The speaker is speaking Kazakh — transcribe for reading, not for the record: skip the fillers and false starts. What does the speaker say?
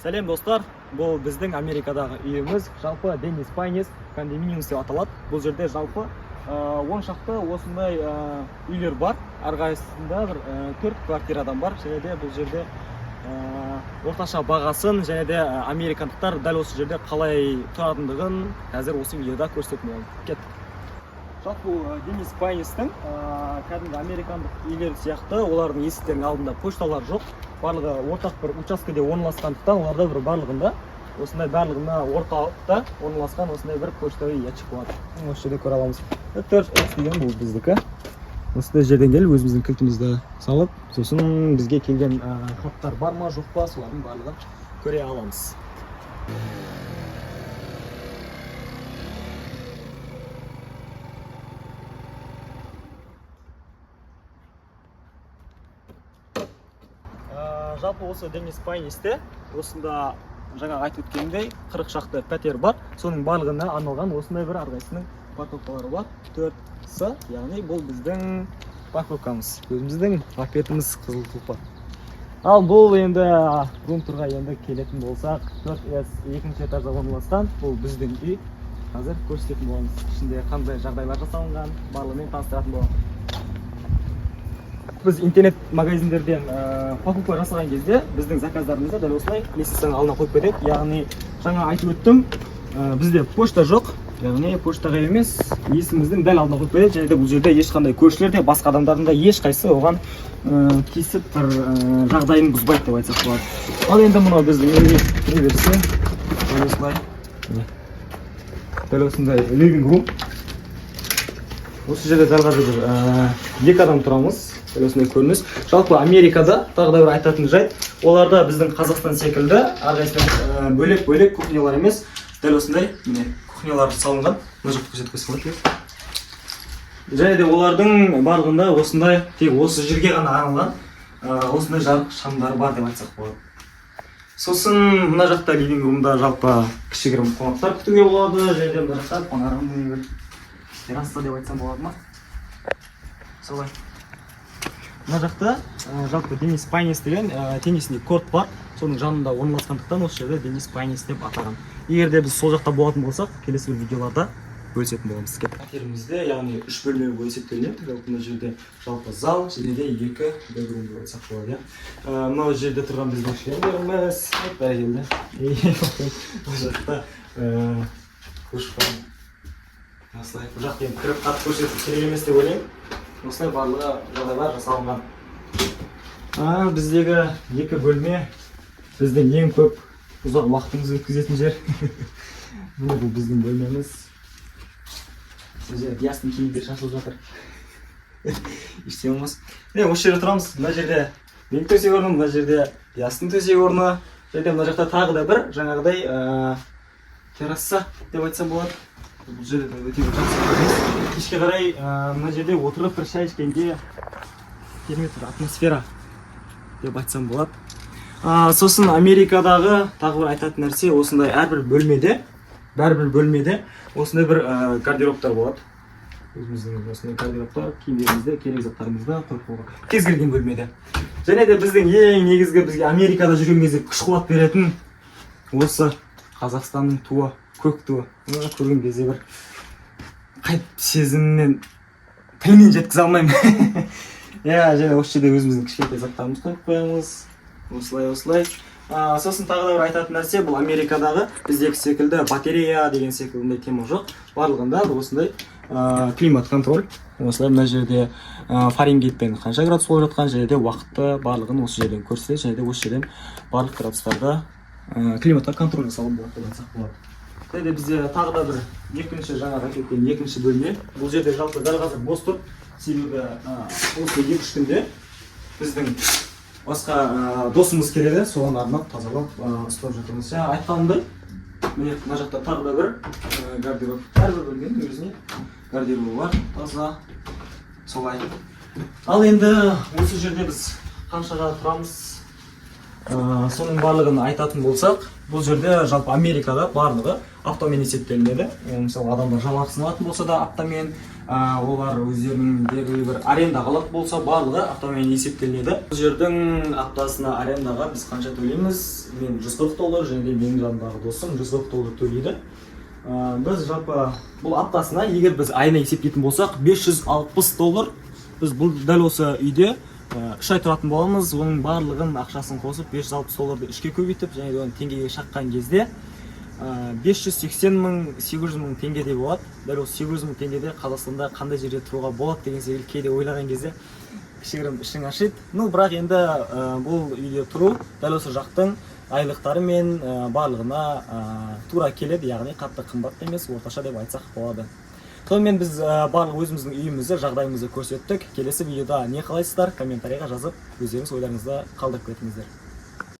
Сәлем достар, бұл біздің Америкадағы үйіміз, жалпы Денис Пайнис кондоминиумс деп аталады. Бұл жерде жалпы 10 шақты осындай үйлер бар. Әрқайсысында бір 4 квартирадан бар. Және де бұл жерде орташа бағасын және де американдықтар дәл осы жерде қалай тұратындығын қазір осы видеода көрсететін боламын. Кеттік. Жалпы Денис Пайнистің кәдімгі американдық үйлер сияқты олардың есіктерінің алдында пошталар жоқ. Барлығы ортақ бір учаскеде орналасқандықтан оларда бір барлығында осындай барлығына орталықта орналасқан осындай бір поштовый ящик болады. Осы жерде көре аламыз. 4X деген бұл біздікі. Осындай жерден келіп өзіміздің кілтімізді салып, сосын бізге келген хаттар бар ма жоқ па, солардың барлығын көре аламыз. Жалпы осы Денис Пайнисте осында жаңа айтып өткенімдей 40 шақты пәтер бар. Соның барлығына арналған осындай бір әрқайсысының парковкалары бар. 4С, яғни бұл біздің парковкамыз, өзіміздің пакетіміз қызыл тұлпар. Ал бұл енді рум-турға енді келетін болсақ, 4С екінші этажда орналасқан, бұл біздің үй. Қазір көрсететін боламыз, ішінде қандай жағдайлар жасалынған, барлығымен таныстыратын боламыз. Біз интернет магазиндерден покупка жасаған кезде біздің заказдарымызды дәл осылай лестницаның алдына қойып кетеді. Яғни жаңа айтып өттім, бізде почта жоқ, яғни поштаға емес, есігіміздің дәл алдына қойып кетеді. Және де бұл жерде ешқандай көршілер де, басқа адамдардың да ешқайсысы оған тиісіп бір жағдайын бұзбайды деп айтсақ болады. Ал енді мынау біздің үйге кіре берсе, дәл осылай, дәл осындай living room. Осы жерде дәл қазір екі адам тұрамыз. Осындай көрініс. Жалпы Америкада тағы да бір айтатын жайт, оларда біздің Қазақстан секілді әрқайсысынан бөлек-бөлек кухнялар емес, дәл осындай міне кухнялар салынған. Мына жақты көрсетіп қойсаңыз. Және де олардың барлығында осындай тек осы жерге ғана арналған осындай жарық шамдары бар деп айтсақ болады. Сосын мына жақта living roomда жалпы кішігірім қонақтар күтуге болады, және де мына жақта қонағым терраса деп айтсам болады ма? Солай. Мына жақта жалпы Денис Пайнис деген теннисный корт бар. Соның жанында орналасқандықтан осы жерде Денис Пайнис деп атаған. Егер де біз сол жақта болатын болсақ, келесі бір видеоларда бөлісетін боламыз. Пәтерімізде, яғни 3 бөлме болып есептелінеді. Мына жерде жалпы зал, және де 2 бедрум деп айтсақ болады. Мына жерде тұрған біздің шлемдеріміз, бәрекелді. Бұл жақта көшбан. Осылай, бұл жақта енді кіріп қатты көрсетіп керек емес деп ойлаймын. Осылай барлығы жағдайлар жасалынған. Біздегі 2 бөлме біздің ең көп ұзақ уақытымызды өткізетін жер. Бұл біздің бөлмеміз. Ястың киімдер шашылып жатыр. Ештеңе болмас. Осы жерде тұрамыз. Мына жерде менің төсек орным, мына жерде Ястың төсек орны. Және мына жақта тағы да бір жаңағыдай терраса деп айтсам болады. Бұл жерде өте жақсы. Кешке қарай мына жерде отырып бір шай ішкенде керемет бір атмосфера деп айтсам болады. Сосын Америкадағы тағы бір айтатын нәрсе, осындай әрбір бөлмеде осындай бір гардеробтар болады. Өзіміздің осындай гардеробтар, киімдерімізді, керек заттарымызды қойып қойған. Кез келген бөлмеде. Және де біздің ең негізгі бізге Америкада жүрген кезде күш қуат беретін осы Қазақстанның туы, көк туы. Көрген кезде бір қайт сезіммен тілмен жеткізе алмаймын. Және осы жерде өзіміздің кішкентай заттарымызды қойып қоямыз. Осылай. Сосын тағы да бір айтатын нәрсе, бұл Америкадағы біздегі секілді батарея деген секілді тема жоқ. Барлығында осындай климат контроль. Осылай мына жерде Фаренгейтпен қанша градус болып жатқан, және де уақытты барлығын осы жерден көрсетеді, және де осы жерден барлық градустарда климатқа контроль жасалып болады деп айтсақ болады. Және де бізде тағы да бір екінші жаңағы әкелген екінші бөлме. Бұл жерде жалпы дәл қазір бос тұр. Себебі осы 2-3 күнде біздің басқа досымыз келеді, соған арнап тазалап ұстап жатырмыз. Айтқанымдай, мына жақта тағы да бір гардероб. Әрбір бөлменің өзіне гардеробы бар, таза. Солай. Ал енді осы жерде біз қаншаға тұрамыз? Соның барлығын айтатын болсақ, бұл жерде жалпы Америкада барлығы аптамен есептелінеді. Мысалы адамдар жалақысын алатын болса да аптамен, олар өздерінің белгілі бір арендаға алатын болса барлығы аптамен есептелінеді. Бұл жердің аптасына арендаға біз қанша төлейміз? Мен $140 және де менің жанымдағы досым $140 төлейді. Біз жалпы бұл аптасына, егер біз айына есептейтін болсақ, $560 біз бұл дәл осы үйде 3 ай тұратын боламыз. Оның барлығын ақшасын қосып $560 үшке көбейтіп, және оны теңгеге шаққан кезде 580 мың, 800 мың теңгедей болады. Дәл осы 800 мың теңгеде Қазақстанда қандай жерде тұруға болады деген секілді кейде ойлаған кезде кішігірім ішің ашиды. Бірақ енді бұл үйде тұру дәл осы жақтың айлықтары мен барлығына тура келеді, яғни қатты қымбат емес, орташа деп айтсақ болады. Сонымен біз барлық өзіміздің үйімізді, жағдайымызды көрсеттік. Келесі видеода не қалайсыздар? Комментарийға жазып, өздеріңіз ойларыңызды қалдырып кетіңіздер.